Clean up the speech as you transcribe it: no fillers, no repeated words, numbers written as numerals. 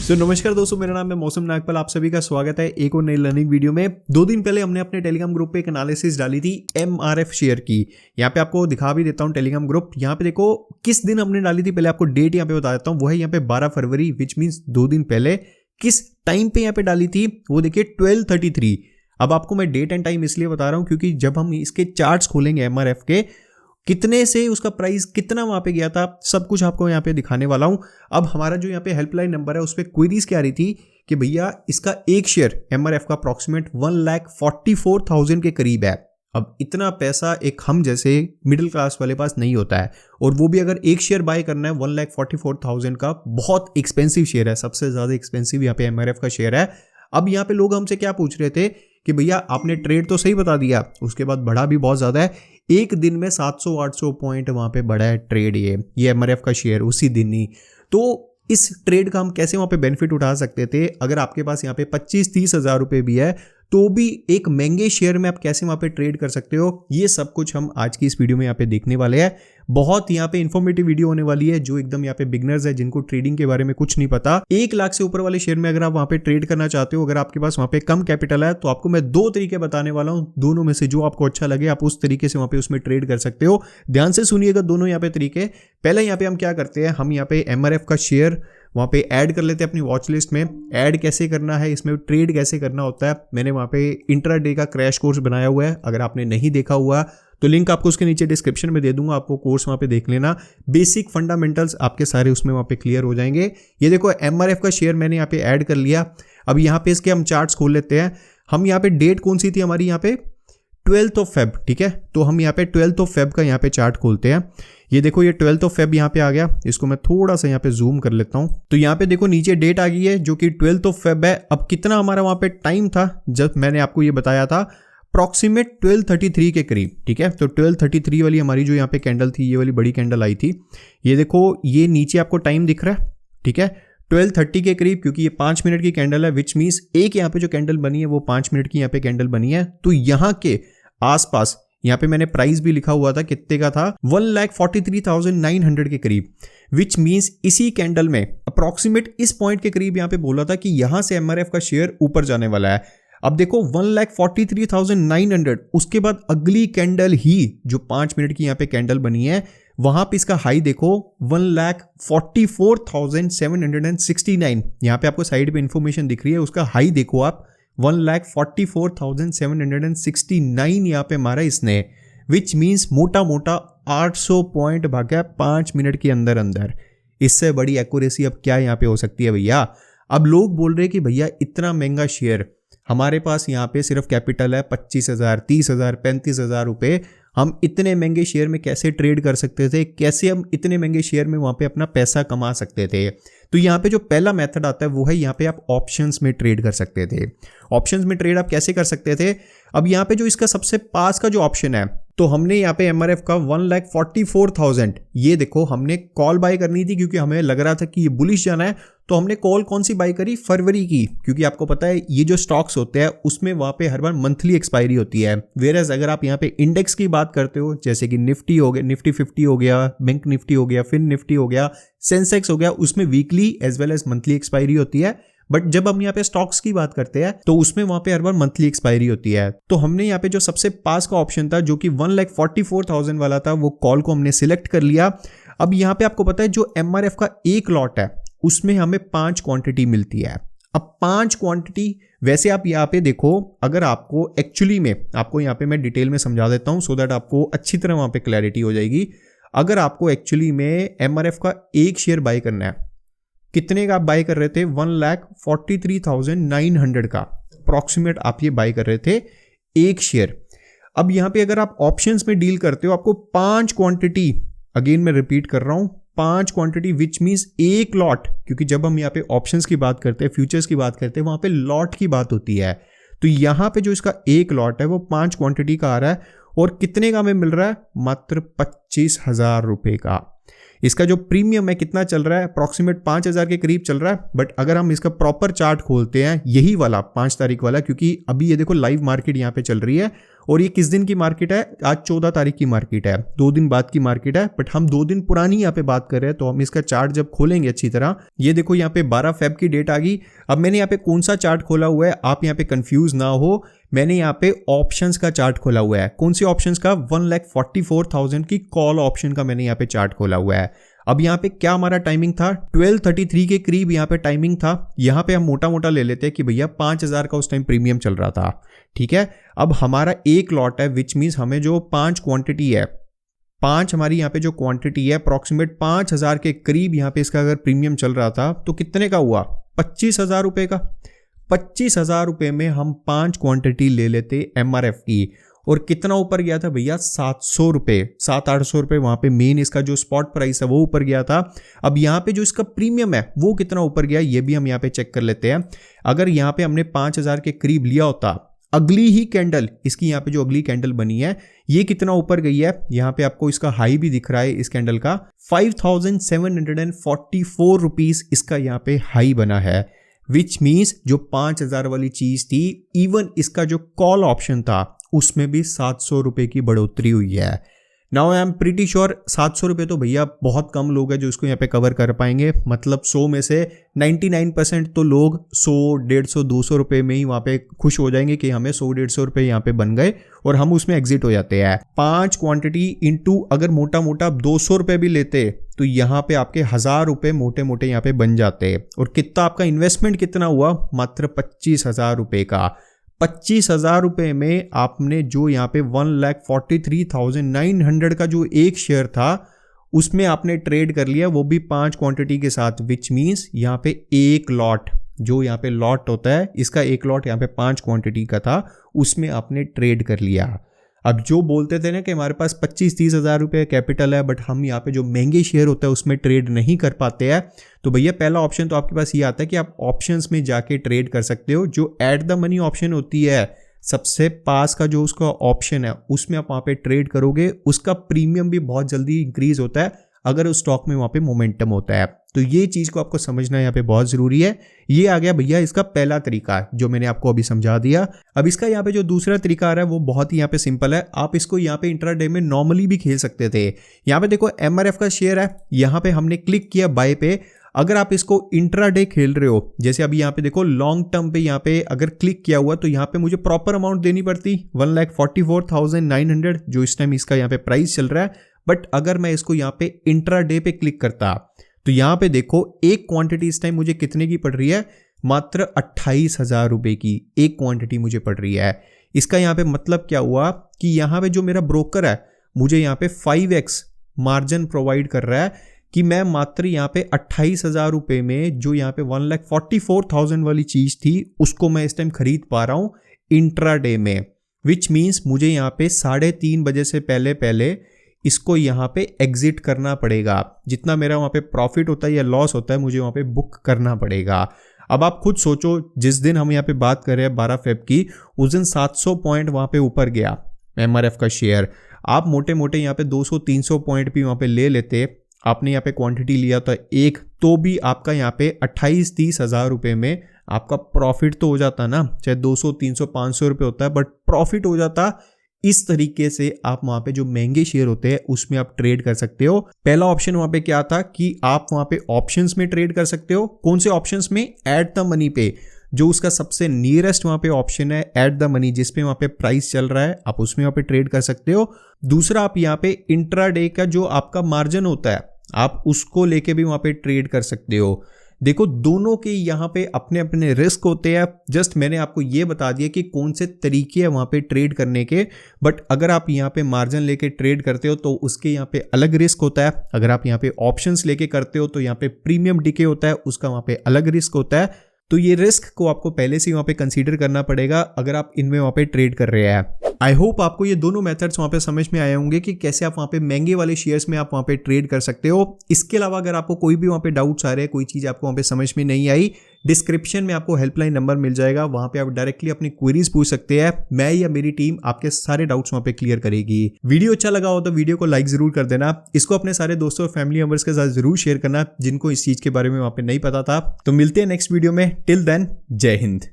नमस्कार दोस्तों, मेरा नाम है मौसम नागपाल। आप सभी का स्वागत है एक और नई लर्निंग वीडियो में। 2 दिन पहले हमने अपने टेलीग्राम ग्रुप पे एक एनालिसिस डाली थी MRF शेयर की। यहाँ पे आपको दिखा भी देता हूँ टेलीग्राम ग्रुप। यहाँ पे देखो किस दिन हमने डाली थी, पहले आपको डेट यहाँ पे बता देता हूँ। वो है यहाँ पे 12 फरवरी, विच मीन्स 2 दिन पहले। किस टाइम पे यहाँ पे डाली थी वो देखिए 12:33। अब आपको मैं डेट एंड टाइम इसलिए बता रहा हूँ क्योंकि जब हम इसके चार्ट्स खोलेंगे MRF के, कितने से उसका प्राइस कितना वहां पे गया था, सब कुछ आपको यहाँ पे दिखाने वाला हूं। अब हमारा जो यहाँ पे हेल्पलाइन नंबर है उस पर क्वेरीज क्या आ रही थी कि भैया इसका एक शेयर MRF का अप्रॉक्सीमेट 1,44,000 के करीब है। अब इतना पैसा एक हम जैसे मिडिल क्लास वाले पास नहीं होता है, और वो भी अगर एक शेयर बाय करना है 1,44,000 का, बहुत एक्सपेंसिव शेयर है, सबसे ज्यादा एक्सपेंसिव यहाँ पे MRF का शेयर है। अब यहाँ पे लोग हमसे क्या पूछ रहे थे कि भैया आपने ट्रेड तो सही बता दिया, उसके बाद बढ़ा भी बहुत ज्यादा है। एक दिन में 700-800 पॉइंट वहां पे बढ़ा है ट्रेड, ये MRF का शेयर उसी दिन ही। तो इस ट्रेड का हम कैसे वहां पे बेनिफिट उठा सकते थे? अगर आपके पास यहाँ पे 25-30 हज़ार रुपए भी है तो भी एक महंगे शेयर में आप कैसे वहां पे ट्रेड कर सकते हो, ये सब कुछ हम आज की इस वीडियो में यहाँ पे देखने वाले हैं। बहुत यहाँ पे इन्फॉर्मेटिव वीडियो होने वाली है, जो एकदम यहाँ पे बिगनर्स है, जिनको ट्रेडिंग के बारे में कुछ नहीं पता। 1 लाख से ऊपर वाले शेयर में अगर आप वहां पे ट्रेड करना चाहते हो, अगर आपके पास वहां पे कम कैपिटल है, तो आपको मैं 2 तरीके बताने वाला हूं। दोनों में से जो आपको अच्छा लगे आप उस तरीके से वहां पे उसमें ट्रेड कर सकते हो। ध्यान से सुनिएगा दोनों यहाँ पे तरीके। पहले यहाँ पे हम क्या करते हैं, हम यहाँ पे MRF का शेयर वहाँ पे ऐड कर लेते हैं अपनी वॉच लिस्ट में। ऐड कैसे करना है, इसमें ट्रेड कैसे करना होता है, मैंने वहाँ पे इंट्राडे का क्रैश कोर्स बनाया हुआ है। अगर आपने नहीं देखा हुआ तो लिंक आपको उसके नीचे डिस्क्रिप्शन में दे दूंगा, आपको कोर्स वहाँ पे देख लेना। बेसिक फंडामेंटल्स आपके सारे उसमें वहाँ पे क्लियर हो जाएंगे। ये देखो MRF का शेयर मैंने यहाँ पे ऐड कर लिया। अब यहाँ पे इसके हम चार्ट्स खोल लेते हैं। हम यहाँ पे डेट कौन सी थी हमारी, यहाँ पे 12 फेब, ठीक है। तो हम यहाँ पे 12 फेब का यहाँ पे चार्ट खोलते हैं। ये देखो ये 12 फेब यहाँ पे आ गया। इसको मैं थोड़ा सा यहाँ पे जूम कर लेता हूँ। तो यहाँ पे देखो नीचे डेट आ गई है जो कि 12 फेब है। अब कितना हमारा वहाँ पे टाइम था जब मैंने आपको ये बताया था, अप्रॉक्सीमेट 12:33 के करीब, ठीक है। तो 12:33 वाली हमारी जो यहाँ पे कैंडल थी, ये वाली बड़ी कैंडल आई थी। ये देखो ये नीचे आपको टाइम दिख रहा है, ठीक है, 12:30 के करीब, क्योंकि ये 5 मिनट की कैंडल है, विच मीन्स एक यहाँ पे जो कैंडल बनी है वो 5 मिनट की यहाँ पे कैंडल बनी है। तो यहाँ के आसपास यहाँ पे मैंने प्राइस भी लिखा हुआ था, कितने का था, 1,43,900 के करीब, विच मीन्स इसी कैंडल में अप्रॉक्सीमेट इस पॉइंट के करीब यहाँ पे बोला था कि यहां से MRF का शेयर ऊपर जाने वाला है। अब देखो 1,43,900, उसके बाद अगली कैंडल ही जो 5 मिनट की यहाँ पे कैंडल बनी है, वहां पे इसका हाई देखो 1,44,769। यहाँ पे आपको साइड पे इंफॉर्मेशन दिख रही है, उसका हाई देखो आप 1,44,769 यहाँ पे मारा इसने, विच मीन्स मोटा मोटा 800 पॉइंट भागा 5 मिनट के अंदर अंदर। इससे बड़ी एक्यूरेसी अब क्या यहाँ पे हो सकती है भैया? अब लोग बोल रहे हैं कि भैया इतना महंगा शेयर, हमारे पास यहाँ पे सिर्फ कैपिटल है 25,000, 30,000, 35,000 रुपए, हम इतने महंगे शेयर में कैसे ट्रेड कर सकते थे, कैसे हम इतने महंगे शेयर में वहां पे अपना पैसा कमा सकते थे? तो यहाँ पे जो पहला मेथड आता है वो है यहाँ पे आप ऑप्शंस में ट्रेड कर सकते थे। ऑप्शंस में ट्रेड आप कैसे कर सकते थे? अब यहाँ पे जो इसका सबसे पास का जो ऑप्शन है, तो हमने यहाँ पे MRF का 1,44,000, ये देखो हमने कॉल बाय करनी थी क्योंकि हमें लग रहा था कि ये बुलिश जाना है। तो हमने कॉल कौन सी बाय करी? फरवरी की, क्योंकि आपको पता है ये जो स्टॉक्स होते हैं उसमें वहां पे हर बार मंथली एक्सपायरी होती है। वेयरएज अगर आप यहाँ पे इंडेक्स की बात करते हो, जैसे कि निफ्टी हो गया, निफ्टी 50 हो गया, बैंक निफ्टी हो गया, फिन निफ्टी हो गया, सेंसेक्स हो गया, उसमें weekly as well as monthly expiry होती है। बट जब हम यहाँ पे स्टॉक्स की बात करते हैं तो उसमें वहां पे हर बार मंथली एक्सपायरी होती है। तो हमने यहाँ पे जो सबसे पास का ऑप्शन था जो कि 1,44,000 वाला था, वो कॉल को हमने सिलेक्ट कर लिया। अब यहाँ पे आपको पता है जो MRF का एक लॉट है उसमें हमें 5 क्वांटिटी मिलती है। अब 5 क्वांटिटी, वैसे आप यहाँ पे देखो, अगर आपको एक्चुअली में, आपको यहाँ पे मैं डिटेल में समझा देता हूँ सो दैट आपको अच्छी तरह वहां पे क्लैरिटी हो जाएगी। अगर आपको एक्चुअली में MRF का एक शेयर बाय करना है, कितने का आप बाय कर रहे थे? 1,43,900 का अप्रॉक्सीमेट आप ये बाय कर रहे थे एक शेयर। अब यहाँ पे अगर आप ऑप्शंस में डील करते हो, आपको 5 क्वांटिटी, अगेन मैं रिपीट कर रहा हूं, 5 क्वांटिटी विच मीन्स एक लॉट, क्योंकि जब हम यहाँ पे ऑप्शंस की बात करते हैं, फ्यूचर्स की बात करते हैं, वहां पे लॉट की बात होती है। तो यहाँ पे जो इसका एक लॉट है वो 5 क्वांटिटी का आ रहा है, और कितने का हमें मिल रहा है? मात्र 25,000 रुपए का। इसका जो प्रीमियम है कितना चल रहा है? अप्रॉक्सीमेट 5,000 के करीब चल रहा है। बट अगर हम इसका प्रॉपर चार्ट खोलते हैं, यही वाला 5 तारीख वाला, क्योंकि अभी ये देखो लाइव मार्केट यहाँ पे चल रही है और ये किस दिन की मार्केट है, आज 14 तारीख की मार्केट है, 2 दिन बाद की मार्केट है, बट हम 2 दिन पुरानी यहाँ पे बात कर रहे हैं। तो हम इसका चार्ट जब खोलेंगे अच्छी तरह, ये देखो यहाँ पे 12 फेब की डेट आ गई। अब मैंने यहाँ पे कौन सा चार्ट खोला हुआ है, आप यहाँ पे कंफ्यूज ना हो, मैंने यहाँ पे ऑप्शंस का चार्ट खोला हुआ है। कौन सी ऑप्शंस का, 1,44,000 की कॉल ऑप्शन का मैंने यहाँ पे चार्ट खोला हुआ है। अब यहाँ पे क्या हमारा टाइमिंग था, 12:33 के करीब यहाँ पे टाइमिंग था। यहाँ पे हम मोटा मोटा ले लेते हैं कि भैया 5,000 का उस टाइम प्रीमियम चल रहा था, ठीक है। अब हमारा एक लॉट है, विच मीन्स हमें जो 5 क्वांटिटी है, 5 हमारी यहाँ पे जो क्वांटिटी है अप्रॉक्सीमेट 5,000 के करीब यहाँ पे इसका अगर प्रीमियम चल रहा था तो कितने का हुआ, 25,000 रुपए का। 25,000 रुपए में हम 5 क्वांटिटी ले लेते MRF की, और कितना ऊपर गया था भैया, 700 रुपए, 700-800 रुपए वहां पे मेन इसका जो स्पॉट प्राइस है वो ऊपर गया था। अब यहाँ पे जो इसका प्रीमियम है वो कितना ऊपर गया, ये भी हम यहाँ पे चेक कर लेते हैं। अगर यहाँ पे हमने 5,000 के करीब लिया होता, अगली ही कैंडल, इसकी यहाँ पे जो अगली कैंडल बनी है ये कितना ऊपर गई है, यहाँ पे आपको इसका हाई भी दिख रहा है इस कैंडल का, 5,744 रुपीज इसका यहाँ पे हाई बना है। विच मीन्स जो 5,000 वाली चीज थी, इवन इसका जो कॉल ऑप्शन था उसमें भी 700 रुपए की बढ़ोतरी हुई है। Now I am pretty sure 700 रुपए तो भैया बहुत कम लोग हैं जो इसको यहाँ पे कवर कर पाएंगे। मतलब 100 में से 99% तो लोग 100, 150, 200 रुपए में ही वहाँ पे खुश हो जाएंगे कि हमें 100-150 रुपए यहाँ पे बन गए और हम उसमें एग्जिट हो जाते हैं। 5 क्वांटिटी इंटू अगर मोटा मोटा 200 रुपए भी लेते तो यहाँ पे आपके 1,000 रुपए मोटे मोटे यहाँ पे बन जाते। और कितना आपका इन्वेस्टमेंट कितना हुआ, मात्र 25,000 रुपए का। 25,000 रुपए में आपने जो यहाँ पे 1,43,900 का जो एक शेयर था उसमें आपने ट्रेड कर लिया, वो भी 5 क्वांटिटी के साथ। विच मीन्स यहाँ पे एक लॉट, जो यहाँ पे लॉट होता है इसका एक लॉट यहाँ पे 5 क्वांटिटी का था, उसमें आपने ट्रेड कर लिया। अब जो बोलते थे ना कि हमारे पास 25-30 हज़ार रुपये कैपिटल है बट हम यहाँ पे जो महंगे शेयर होता है उसमें ट्रेड नहीं कर पाते हैं, तो भैया पहला ऑप्शन तो आपके पास ये आता है कि आप ऑप्शंस में जाके ट्रेड कर सकते हो। जो एट द मनी ऑप्शन होती है, सबसे पास का जो उसका ऑप्शन है उसमें आप वहाँ पे ट्रेड करोगे, उसका प्रीमियम भी बहुत जल्दी इंक्रीज होता है अगर उस स्टॉक में वहाँ पे मोमेंटम होता है। तो ये चीज़ को आपको समझना यहाँ पे बहुत ज़रूरी है। ये आ गया भैया इसका पहला तरीका जो मैंने आपको अभी समझा दिया। अब इसका यहाँ पे जो दूसरा तरीका आ रहा है वो बहुत ही यहाँ पे सिंपल है। आप इसको यहाँ पे इंट्राडे में नॉर्मली भी खेल सकते थे। यहाँ पे देखो MRF का शेयर है, यहाँ पे हमने क्लिक किया बाय पे। अगर आप इसको इंट्राडे खेल रहे हो, जैसे अभी यहाँ पे देखो लॉन्ग टर्म पे यहाँ पे अगर क्लिक किया हुआ तो यहाँ पे मुझे प्रॉपर अमाउंट देनी पड़ती 1,44,900 जो इस टाइम इसका यहाँ पे प्राइस चल रहा है। बट अगर मैं इसको यहाँ पे इंट्राडे पे क्लिक करता तो यहाँ पे देखो एक क्वांटिटी इस टाइम मुझे कितने की पड़ रही है, मात्र 28,000 रुपए की एक क्वांटिटी मुझे पड़ रही है। इसका यहाँ पे मतलब क्या हुआ कि यहाँ पे जो मेरा ब्रोकर है मुझे यहाँ पे 5x मार्जिन प्रोवाइड कर रहा है कि मैं मात्र यहाँ पे 28,000 रुपए में जो यहाँ पे 1,44,000 वाली चीज थी उसको मैं इस टाइम खरीद पा रहा हूँ इंट्राडे में। विच मीन्स मुझे यहाँ पे 3:30 बजे से पहले इसको यहाँ पे एग्जिट करना पड़ेगा। जितना मेरा वहाँ पे प्रॉफिट होता है या लॉस होता है मुझे वहाँ पे बुक करना पड़ेगा। अब आप खुद सोचो, जिस दिन हम यहाँ पे बात कर रहे हैं 12 फेब की, उस दिन 700 पॉइंट वहाँ पे ऊपर गया MRF का शेयर। आप मोटे मोटे यहाँ पे 200-300 पॉइंट भी वहाँ पे ले लेते, आपने यहाँ पे क्वांटिटी लिया था एक, तो भी आपका यहाँ पे 28-30 हज़ार रुपये में आपका प्रॉफिट तो हो जाता ना। चाहे 200, 300, 500 रुपये होता है बट प्रॉफिट हो जाता। इस तरीके से आप वहां पे जो महंगे शेयर होते हैं उसमें आप ट्रेड कर सकते हो। पहला ऑप्शन वहां पे क्या था कि आप वहां पे ऑप्शंस में ट्रेड कर सकते हो। कौन से ऑप्शंस में? एट द मनी पे, जो उसका सबसे नियरेस्ट वहां पे ऑप्शन है एट द मनी, जिसपे वहां पे प्राइस चल रहा है, आप उसमें वहां पे ट्रेड कर सकते हो। दूसरा, आप यहाँ पे इंट्राडे का जो आपका मार्जिन होता है आप उसको लेके भी वहां पे ट्रेड कर सकते हो। देखो, दोनों के यहाँ पे अपने अपने रिस्क होते हैं। जस्ट मैंने आपको ये बता दिया कि कौन से तरीके हैं वहाँ पे ट्रेड करने के। बट अगर आप यहाँ पे मार्जिन लेके ट्रेड करते हो तो उसके यहाँ पे अलग रिस्क होता है। अगर आप यहाँ पे ऑप्शंस लेके करते हो तो यहाँ पे प्रीमियम डिके होता है, उसका वहाँ पे अलग रिस्क होता है। तो ये रिस्क को आपको पहले से वहाँ पे कंसीडर करना पड़ेगा अगर आप इनमें वहाँ पे ट्रेड कर रहे हैं। आई होप आपको ये दोनों मेथड्स वहाँ पे समझ में आए होंगे कि कैसे आप वहाँ पे महंगे वाले शेयर्स में आप वहाँ पे ट्रेड कर सकते हो। इसके अलावा अगर आपको कोई भी वहाँ पे डाउट्स आ रहे हैं, कोई चीज़ आपको वहाँ पे समझ में नहीं आई, डिस्क्रिप्शन में आपको हेल्पलाइन नंबर मिल जाएगा, वहाँ पे आप डायरेक्टली अपनी क्वेरीज पूछ सकते हैं। मैं या मेरी टीम आपके सारे डाउट्स वहाँ पे क्लियर करेगी। वीडियो अच्छा लगा हो तो वीडियो को लाइक जरूर कर देना। इसको अपने सारे दोस्तों और फैमिली मेंबर्स के साथ जरूर शेयर करना जिनको इस चीज़ के बारे में वहाँ पे नहीं पता था। तो मिलते हैं नेक्स्ट वीडियो में। टिल देन, जय हिंद।